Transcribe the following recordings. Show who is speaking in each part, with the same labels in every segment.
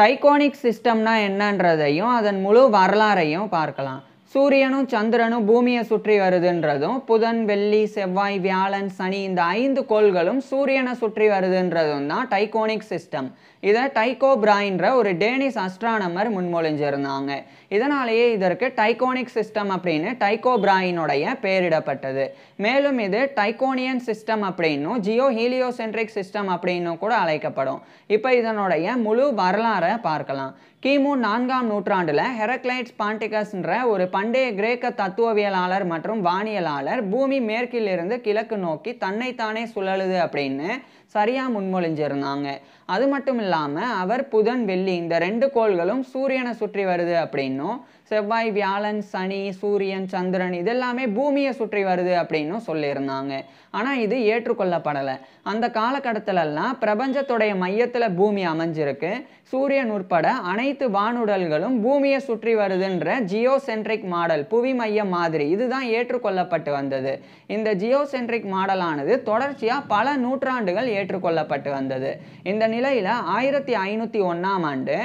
Speaker 1: டைகோனிக் சிஸ்டம்னா என்னன்றதையும் அதன் முழு வரலாறையும் பார்க்கலாம். சூரியனும் சந்திரனும் பூமியை சுற்றி வருதுன்றதும், புதன், வெள்ளி, செவ்வாய், வியாழன், சனி இந்த 5 கோள்களும் சூரியனை சுற்றி வருதுன்றதும் தான் டைகோனிக் சிஸ்டம். இதை டைகோ பிராயின்ற ஒரு டேனிஷ் அஸ்ட்ரானமர் முன்மொழிஞ்சிருந்தாங்க. இதனாலேயே இதற்கு டைகோனிக் சிஸ்டம் அப்படின்னு டைகோ பிராயினுடைய பெயரிடப்பட்டது. மேலும் இது டைகோனியன் சிஸ்டம் அப்படின்னும் ஜியோ ஹீலியோசென்ட்ரிக் சிஸ்டம் அப்படின்னும் கூட அழைக்கப்படும். இப்போ இதனுடைய முழு வரலாறை பார்க்கலாம். கிமு 4ஆம் நூற்றாண்டில் ஹெரக்ளைட்ஸ் பாண்டிகஸ்ன்ற ஒரு பண்டைய கிரேக்க தத்துவவியலாளர் மற்றும் வானியலாளர் பூமி மேற்கிலிருந்து கிழக்கு நோக்கி தன்னைத்தானே சுழலுது அப்படின்னு சரியாக முன்மொழிஞ்சிருந்தாங்க. அது மட்டும் இல்லாமல் அவர் புதன், வெள்ளி இந்த 2 கோள்களும் சூரியனை சுற்றி வருது அப்படின்னும், செவ்வாய், வியாழன், சனி, சூரியன், சந்திரன் இதெல்லாமே பூமியை சுற்றி வருது அப்படின்னும் சொல்லியிருந்தாங்க. ஆனால் இது ஏற்றுக்கொள்ளப்படலை. அந்த காலகட்டத்திலெல்லாம் பிரபஞ்சத்துடைய மையத்தில் பூமி அமைஞ்சிருக்கு. சூரியன் உட்பட அனைத்து வானுடல்களும் பூமியை சுற்றி வருதுன்ற ஜியோசென்ட்ரிக் மாடல், புவி மைய மாதிரி இதுதான் ஏற்றுக்கொள்ளப்பட்டு வந்தது. இந்த ஜியோசென்ட்ரிக் மாடலானது தொடர்ச்சியாக பல நூற்றாண்டுகள் ஏற்றுக்கொள்ளப்பட்டு வந்தது. இந்த நிலையில் 1501ஆம் ஆண்டு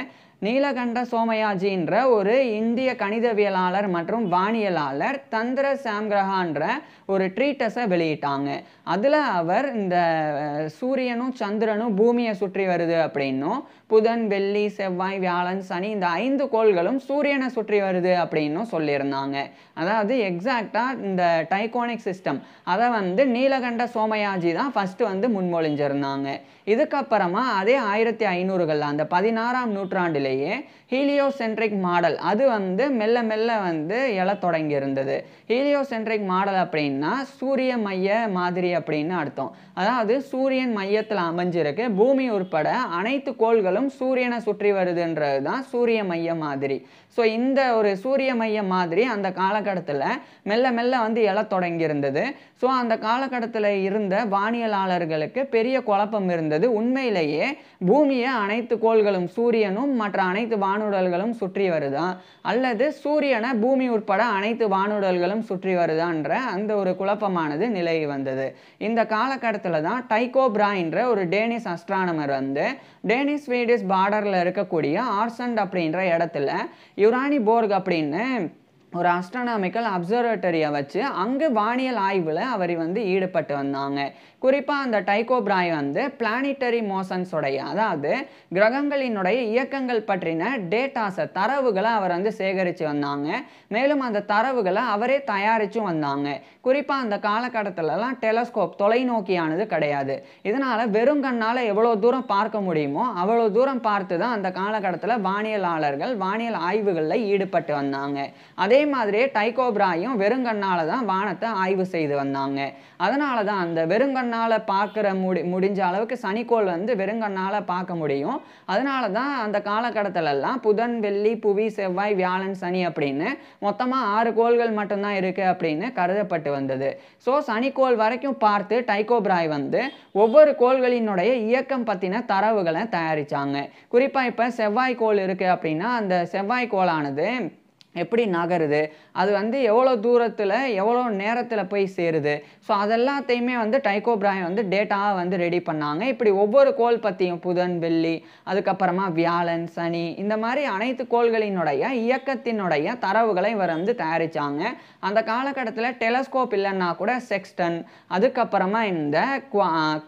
Speaker 1: நீலகண்ட சோமயாஜின்ற ஒரு இந்திய கணிதவியலாளர் மற்றும் வானியலாளர் தந்திர சாம்கிரகான்ற ஒரு ட்ரீட்டஸை வெளியிட்டாங்க. அதில் அவர் இந்த சூரியனும் சந்திரனும் பூமியை சுற்றி வருது அப்படின்னும், புதன், வெள்ளி, செவ்வாய், வியாழன், சனி இந்த 5 கோள்களும் சூரியனை சுற்றி வருது அப்படின்னும் சொல்லியிருந்தாங்க. அதாவது எக்ஸாக்டாக இந்த டைகோனிக் சிஸ்டம் அதை நீலகண்ட சோமயாஜி தான் ஃபஸ்ட்டு முன்மொழிஞ்சிருந்தாங்க. இதுக்கப்புறமா அதே 1500கள் அந்த 16ஆம் நூற்றாண்டிலேயே ஹீலியோசென்ட்ரிக் மாடல் அது மெல்ல மெல்ல எழத் தொடங்கி இருந்தது. ஹீலியோசென்ட்ரிக் மாடல் அப்படின்னா சூரிய மைய மாதிரி அப்படின்னு அர்த்தம். அதாவது சூரியன் மையத்தில் அமைஞ்சிருக்கு, பூமி உட்பட அனைத்து கோள்களும் சூரியனை சுற்றி வருதுன்றது தான் சூரிய மைய மாதிரி. ஸோ இந்த ஒரு சூரிய மைய மாதிரி அந்த காலகட்டத்தில் மெல்ல மெல்ல எழத் தொடங்கி இருந்தது. ஸோ அந்த காலகட்டத்தில் இருந்த வானியலாளர்களுக்கு பெரிய குழப்பம் இருந்தது. உண்மையிலேயே பூமியை அனைத்து கோள்களும் சூரியனும் மற்ற அனைத்து வானுடல்களும் சுற்றி வருதா, அல்லது சூரியனை பூமி உட்பட அனைத்து வானுடல்களும் சுற்றி வருதான்ற அந்த ஒரு குழப்பமானது நிலவி வந்தது. இந்த காலகட்டத்தில் தான் டைகோ பிராயின்ற ஒரு டேனிஷ் அஸ்ட்ரானமர் டேனிஷ் ஸ்வீடிஷ் பார்டரில் இருக்கக்கூடிய ஆர்சண்ட் அப்படின்ற இடத்துல யுரானிபோர்க் அப்படின்னு ஒரு அஸ்ட்ரானாமிக்கல் அப்சர்வேட்டரியை வச்சு அங்கு வானியல் ஆய்வில் அவர் ஈடுபட்டு வந்தாங்க. குறிப்பாக அந்த டைகோ பிராய் பிளானிட்டரி மோஷன்ஸோடைய, அதாவது கிரகங்களினுடைய இயக்கங்கள் பற்றின டேட்டாஸை தரவுகளை அவர் சேகரித்து வந்தாங்க. மேலும் அந்த தரவுகளை அவரே தயாரித்தும் வந்தாங்க. குறிப்பாக அந்த காலகட்டத்திலலாம் டெலஸ்கோப் தொலைநோக்கியானது கிடையாது. இதனால் வெறும் கண்ணால் எவ்வளோ தூரம் பார்க்க முடியுமோ அவ்வளோ தூரம் பார்த்து தான் அந்த காலகட்டத்தில் வானியலாளர்கள் வானியல் ஆய்வுகளில் ஈடுபட்டு வந்தாங்க. அதே மாதிரியே டைகோ பிராயும் வெறுங்கண்ணால தான் வானத்தை ஆய்வு செய்து வந்தாங்க. அதனால தான் அந்த வெறுங்கண்ணால பார்க்குற முடிஞ்ச அளவுக்கு சனிக்கோள் வெறுங்கண்ணால பார்க்க முடியும். அதனால தான் அந்த காலகட்டத்திலெல்லாம் புதன், வெள்ளி, புவி, செவ்வாய், வியாழன், சனி அப்படின்னு மொத்தமாக 6 கோள்கள் மட்டும்தான் இருக்குது அப்படின்னு கருதப்பட்டு வந்தது. ஸோ சனிக்கோள் வரைக்கும் பார்த்து டைகோ பிராய் ஒவ்வொரு கோள்களினுடைய இயக்கம் பற்றின தரவுகளை தயாரித்தாங்க. குறிப்பாக இப்போ செவ்வாய் கோள் இருக்குது அப்படின்னா அந்த செவ்வாய் கோளானது எப்படி நகருது, அது எவ்வளோ தூரத்தில் எவ்வளோ நேரத்தில் போய் சேருது, ஸோ அதெல்லாத்தையுமே டைகோ பிராய் டேட்டாவை ரெடி பண்ணாங்க. இப்படி ஒவ்வொரு கோள் பற்றியும் புதன், வெள்ளி, அதுக்கப்புறமா வியாழன், சனி இந்த மாதிரி அனைத்து கோள்களினுடைய இயக்கத்தினுடைய தரவுகளை இவர் தயாரித்தாங்க. அந்த காலகட்டத்தில் டெலஸ்கோப் இல்லைன்னா கூட செக்ஸ்டன், அதுக்கப்புறமா இந்த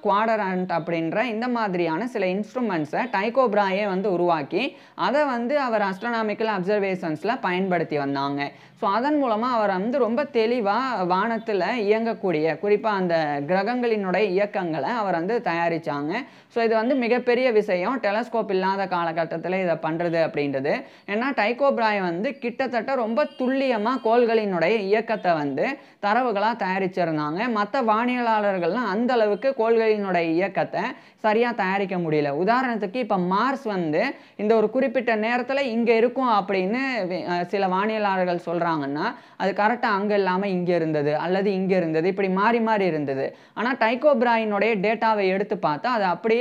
Speaker 1: குவாட்ரண்ட் அப்படின்ற இந்த மாதிரியான சில இன்ஸ்ட்ருமெண்ட்ஸை டைகோ பிராயே உருவாக்கி அதை அவர் அஸ்ட்ரானாமிக்கல் அப்சர்வேஷன்ஸில் பயன்படுத்தி வந்தாங்க. ஸோ அதன் மூலமாக அவர் ரொம்ப தெளிவாக வானத்தில் இயங்கக்கூடிய குறிப்பாக அந்த கிரகங்களினுடைய இயக்கங்களை அவர் தயாரித்தாங்க. ஸோ இது மிகப்பெரிய விஷயம் டெலஸ்கோப் இல்லாத காலகட்டத்தில் இதை பண்ணுறது அப்படின்றது. ஏன்னா டைகோ பிராய் கிட்டத்தட்ட ரொம்ப துல்லியமாக கோள்களினுடைய இயக்கத்தை தரவுகளாக தயாரிச்சிருந்தாங்க. மற்ற வானியலாளர்கள்லாம் அந்த அளவுக்கு கோள்களினுடைய இயக்கத்தை சரியாக தயாரிக்க முடியல. உதாரணத்துக்கு இப்போ மார்ஸ் இந்த ஒரு குறிப்பிட்ட நேரத்தில் இங்கே இருக்கும் அப்படின்னு சில வானியலாளர்கள் சொல்கிறாங்கன்னா அது கரெக்டாக அங்கே இல்லாமல் இங்கே இருந்தது அல்லது இங்கே இருந்தது, இப்படி மாறி மாறி இருந்தது. ஆனால் டைகோ பிராயினுடைய டேட்டாவை எடுத்து பார்த்தா அது அப்படியே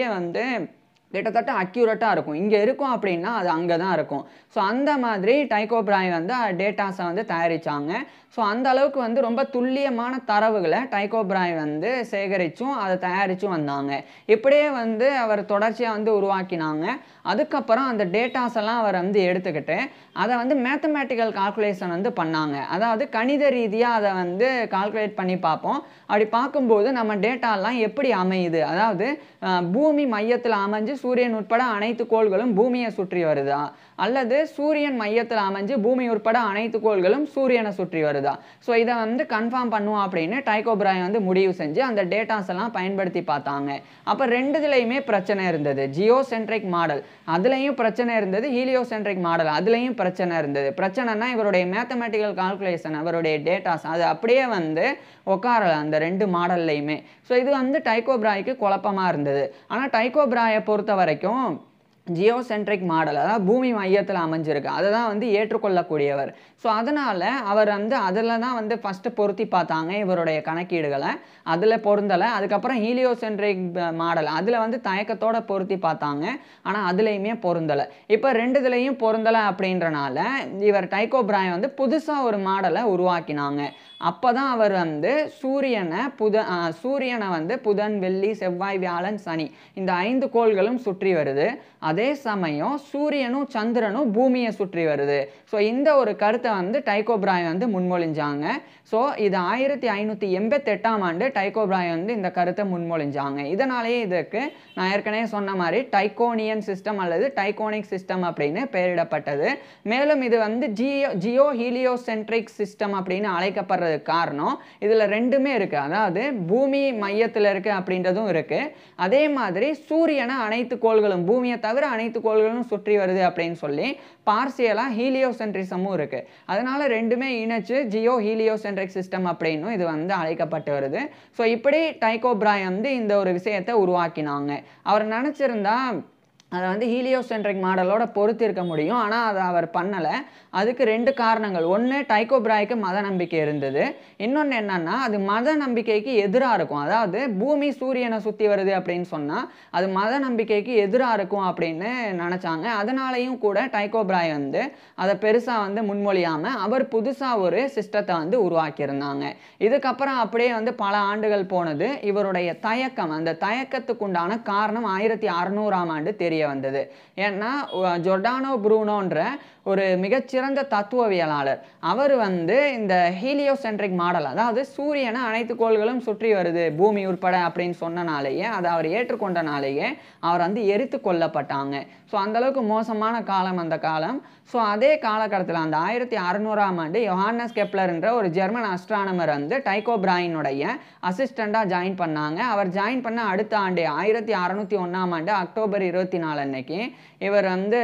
Speaker 1: கிட்டத்தட்ட அக்யூரேட்டாக இருக்கும். இங்கே இருக்கும் அப்படின்னா அது அங்கே தான் இருக்கும். ஸோ அந்த மாதிரி டைக்கோ பிராய் வந்து டேட்டாஸை வந்து தயாரித்தாங்க. ஸோ அந்த அளவுக்கு வந்து ரொம்ப துல்லியமான தரவுகளை டைக்கோ பிராய் வந்து சேகரித்தும் அதை தயாரித்தும் வந்தாங்க. இப்படியே வந்து அவர் தொடர்ச்சியாக வந்து உருவாக்கினாங்க. அதுக்கப்புறம் அந்த டேட்டாஸ் எல்லாம் அவர் வந்து எடுத்துக்கிட்டு அதை வந்து மேத்தமேட்டிக்கல் கால்குலேஷன் வந்து பண்ணாங்க. அதாவது கணித ரீதியாக அதை வந்து கால்குலேட் பண்ணி பார்ப்போம். அப்படி பார்க்கும்போது நம்ம டேட்டாலாம் எப்படி அமையுது, அதாவது பூமி மையத்தில் அமைஞ்சு சூரியன் உட்பட அனைத்து கோள்களும் பூமியை சுற்றி வருதா, அல்லது சூரியன் மையத்தில் அமைஞ்சு பூமி உட்பட அனைத்து கோள்களும் சூரியனை சுற்றி வருதா. ஸோ இதை வந்து கன்ஃபார்ம் பண்ணுவோம் அப்படின்னு டைக்கோ பிராய் வந்து முடிவு செஞ்சு அந்த டேட்டாஸ் எல்லாம் பயன்படுத்தி பார்த்தாங்க. அப்போ ரெண்டுதுலையுமே பிரச்சனை இருந்தது. ஜியோசென்ட்ரிக் மாடல் அதுலேயும் பிரச்சனை இருந்தது, ஹீலியோசென்ட்ரிக் மாடல் அதுலேயும் பிரச்சனை இருந்தது. பிரச்சனைனா இவருடைய மேத்தமேட்டிக்கல் கால்குலேஷன், அவருடைய டேட்டாஸ் அது அப்படியே வந்து உட்காரல அந்த ரெண்டு மாடல்லையுமே. ஸோ இது வந்து டைக்கோ பிராய்க்கு குழப்பமாக இருந்தது. ஆனால் டைக்கோ பிராயை பொறுத்த வரைக்கும் ஜியோசென்ட்ரிக் மாடல், அதாவது பூமி மையத்தில் அமைஞ்சிருக்கு, அதை தான் வந்து ஏற்றுக்கொள்ளக்கூடியவர். ஸோ அதனால் அவர் வந்து அதில் தான் வந்து ஃபஸ்ட்டு பொருத்தி பார்த்தாங்க இவருடைய கணக்கீடுகளை. அதில் பொருந்தலை. அதுக்கப்புறம் ஹீலியோசென்ட்ரிக் மாடல் அதில் வந்து தயக்கத்தோடு பொருத்தி பார்த்தாங்க. ஆனால் அதுலேயுமே பொருந்தலை. இப்போ ரெண்டுதுலேயும் பொருந்தலை அப்படின்றனால இவர் டைக்கோ பிராய் வந்து புதுசாக ஒரு மாடலை உருவாக்கினாங்க. அப்போ தான் அவர் வந்து சூரியனை வந்து புதன், வெள்ளி, செவ்வாய், வியாழன், சனி இந்த 5 கோள்களும் சுற்றி வருது. அதே சமயம் சூரியனும் சந்திரனும் பூமியை சுற்றி வருது. ஸோ இந்த ஒரு கருத்தை வந்து டைக்கோ பிராய் வந்து முன்மொழிஞ்சாங்க. ஸோ இது 1588ஆம் ஆண்டு டைக்கோ பிராய் வந்து இந்த கருத்தை முன்மொழிஞ்சாங்க. இதனாலேயே இதுக்கு நான் ஏற்கனவே சொன்ன மாதிரி டைக்கோனியன் சிஸ்டம் அல்லது டைக்கோனிக் சிஸ்டம் அப்படின்னு பெயரிடப்பட்டது. மேலும் இது வந்து ஜியோ ஹீலியோசென்ட்ரிக் சிஸ்டம் அப்படின்னு அழைக்கப்படுறதுக்கு காரணம் இதில் ரெண்டுமே இருக்குது. அதாவது பூமி மையத்தில் இருக்குது அப்படின்றதும் இருக்குது. அதே மாதிரி சூரியனை அனைத்து கோள்களும், பூமியை தவிர அனைத்து கோள்களும் சுற்றி வருது அப்படின்னு சொல்லி பார்சியலாக ஹீலியோசென்ட்ரிசமும் இருக்குது. அதனால ரெண்டுமே இணைச்சு ஜியோ ஹீலியோசென்ட்ரிக் சிஸ்டம் அப்படின்னும் இது வந்து அழைக்கப்பட்டு வருது. ஸோ இப்படி டைக்கோ பிராய் வந்து இந்த ஒரு விஷயத்தை உருவாக்கினாங்க. அவர் நினச்சிருந்தா அதை வந்து ஹீலியோசென்ட்ரிக் மாடலோட பொறுத்து இருக்க முடியும். ஆனால் அதை அவர் பண்ணலை. அதுக்கு ரெண்டு காரணங்கள். ஒன்று, டைக்கோ பிராய்க்கு மத நம்பிக்கை இருந்தது. இன்னொன்று என்னன்னா, அது மத நம்பிக்கைக்கு எதிராக இருக்கும். அதாவது பூமி சூரியனை சுற்றி வருது அப்படின்னு சொன்னால் அது மத நம்பிக்கைக்கு எதிராக இருக்கும் அப்படின்னு நினச்சாங்க. அதனாலையும் கூட டைக்கோ பிராய் வந்து அதை பெருசாக வந்து முன்மொழியாமல் அவர் புதுசாக ஒரு சிஸ்டத்தை வந்து உருவாக்கியிருந்தாங்க. இதுக்கப்புறம் அப்படியே வந்து பல ஆண்டுகள் போனது. இவருடைய தயக்கம், அந்த தயக்கத்துக்கு உண்டான காரணம் 1600ஆம் ஆண்டு தெரிய வந்தது. ஏன்னா ஜோர்டானோ ப்ரூனோன்ற ஒரு மிகச்சிறந்த தத்துவவியலாளர் அவர் வந்து இந்த ஹீலியோசென்ட்ரிக் மாடல், அதாவது சூரியனை அனைத்து கோள்களும் சுற்றி வருது பூமி உட்பட அப்படின்னு சொன்னனாலேயே, அதை அவர் ஏற்றுக்கொண்டனாலேயே அவர் வந்து எரித்து கொல்லப்பட்டாங்க. ஸோ அந்தளவுக்கு மோசமான காலம் அந்த காலம். ஸோ அதே காலகட்டத்தில் அந்த 1600ஆம் ஆண்டு யோஹானஸ் கெப்லர்ன்ற ஒரு ஜெர்மன் அஸ்ட்ரானமர் வந்து டைக்கோ பிராயினுடைய அசிஸ்டண்டாக ஜாயின் பண்ணாங்க. அவர் ஜாயின் பண்ண அடுத்த ஆண்டு 1601ஆம் ஆண்டு அக்டோபர் 24 அன்னைக்கு இவர் வந்து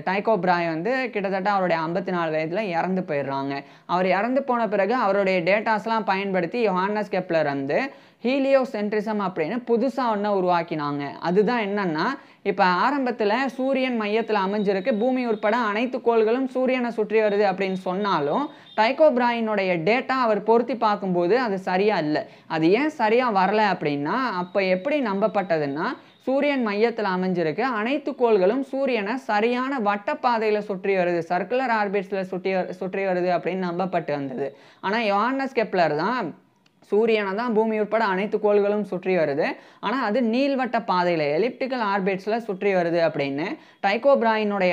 Speaker 1: டைக்கோ பிராய் வந்து கிட்டத்தட்ட அவருடைய 54 வயதில் இறந்து போயிடுறாங்க. அவர் இறந்து போன பிறகு அவருடைய டேட்டாஸ்லாம் பயன்படுத்தி யோஹானஸ் கெப்லர் வந்து ஹீலியோசென்ட்ரிசம் அப்படின்னு புதுசாக ஒன்று உருவாக்கினாங்க. அதுதான் என்னன்னா, இப்போ ஆரம்பத்தில் சூரியன் மையத்தில் அமைஞ்சிருக்கு, பூமி உட்பட அனைத்து கோள்களும் சூரியனை சுற்றி வருது அப்படின்னு சொன்னாலும் டைக்கோ பிராயினுடைய டேட்டா அவர் பொருத்தி பார்க்கும்போது அது சரியாக இல்லை. அது ஏன் சரியாக வரலை அப்படின்னா, அப்போ எப்படி நம்பப்பட்டதுன்னா, சூரியன் மையத்தில் அமைஞ்சிருக்கு, அனைத்து கோள்களும் சூரியனை சரியான வட்டப்பாதையில் சுற்றி வருது, சர்க்குலர் ஆர்பிட்ஸில் சுற்றி வருது அப்படின்னு நம்பப்பட்டு வந்தது. ஆனால் யோஹானஸ் கெப்லர் தான் சூரியனை தான் பூமி உட்பட அனைத்து கோள்களும் சுற்றி வருது, ஆனால் அது நீள்வட்ட பாதையில் எலிப்டிக்கல் ஆர்பிட்ஸில் சுற்றி வருது அப்படின்னு டைக்கோ பிராயினுடைய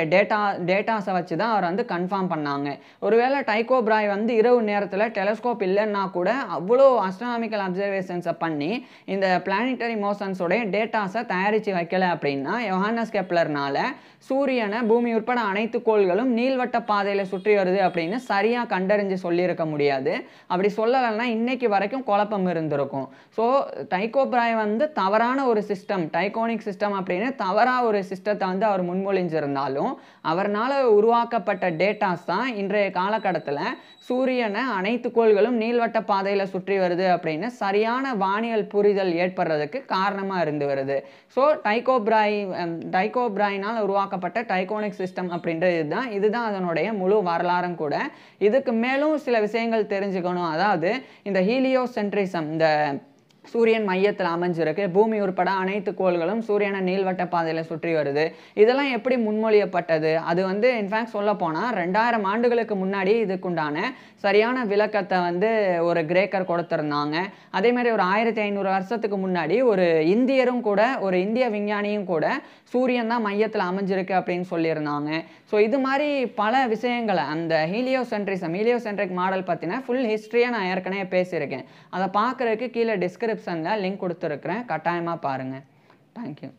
Speaker 1: டேட்டாஸை வச்சு தான் அவர் வந்து கன்ஃபார்ம் பண்ணாங்க. ஒருவேளை டைக்கோ பிராய் வந்து இரவு நேரத்தில் டெலஸ்கோப் இல்லைன்னா கூட அவ்வளோ அஸ்ட்ரானாமிக்கல் அப்சர்வேஷன்ஸை பண்ணி இந்த பிளானிட்டரி மோஷன்ஸோடைய டேட்டாஸை தயாரித்து வைக்கலை அப்படின்னா யோஹானஸ் கெப்லர்னால சூரியனை பூமி உட்பட அனைத்து கோள்களும் நீள்வட்ட பாதையில் சுற்றி வருது அப்படின்னு சரியாக கண்டறிஞ்சு சொல்லியிருக்க முடியாது. அப்படி சொல்லலைன்னா இன்னைக்கு வரைக்கும் குழப்பம் இருந்திருக்கும். ஸோ டைக்கோ பிராய் வந்து தவறான ஒரு சிஸ்டம், டைக்கோனிக் சிஸ்டம் அப்படின்னு தவறாக ஒரு சிஸ்டத்தை வந்து அவர் முன்மொழிஞ்சிருந்தாலும் அவர்னால உருவாக்கப்பட்ட டேட்டாஸ் தான் இன்றைய காலகட்டத்தில் சூரியனை அனைத்து கோள்களும் நீள்வட்ட பாதையில் சுற்றி வருது அப்படின்னு சரியான வானியல் புரிதல் ஏற்படுறதுக்கு காரணமாக இருந்து வருது. ஸோ டைக்கோ பிராயினால் உருவாக்கப்பட்ட டைக்கோனிக் சிஸ்டம் அப்படின்றது இதுதான் அதனுடைய முழு வரலாறும் கூட. இதுக்கு மேலும் சில விஷயங்கள் தெரிஞ்சுக்கணும். அதாவது இந்த ஹீலியோசென்ட்ரிசம், இந்த சூரியன் மையத்தில் அமைஞ்சிருக்கு, பூமி உட்பட அனைத்து கோள்களும் சூரியனை நீள்வட்ட பாதையில் சுற்றி வருது. இதெல்லாம் எப்படி முன்மொழியப்பட்டது? அது வந்து இன்ஃபேக்ட் சொல்லப்போனால் 2000 ஆண்டுகளுக்கு முன்னாடி இதுக்குண்டான சரியான விளக்கத்தை வந்து ஒரு கிரேக்கர் கொடுத்துருந்தாங்க. அதே மாதிரி ஒரு 1500 வருஷத்துக்கு முன்னாடி ஒரு இந்தியரும் கூட, ஒரு இந்திய விஞ்ஞானியும் கூட சூரியன் தான் மையத்தில் அமைஞ்சிருக்கு அப்படின்னு சொல்லியிருந்தாங்க. ஸோ இது மாதிரி பல விஷயங்களை அந்த ஹீலியோசென்ட்ரிக் மாடல் பற்றின ஃபுல் ஹிஸ்ட்ரியை நான் ஏற்கனவே பேசியிருக்கேன். அதை பார்க்குறதுக்கு கீழே டிஸ்கிரிப்ஷனில் லிங்க் கொடுத்துருக்குறேன், கட்டாயமாக பாருங்கள். தேங்க்யூ.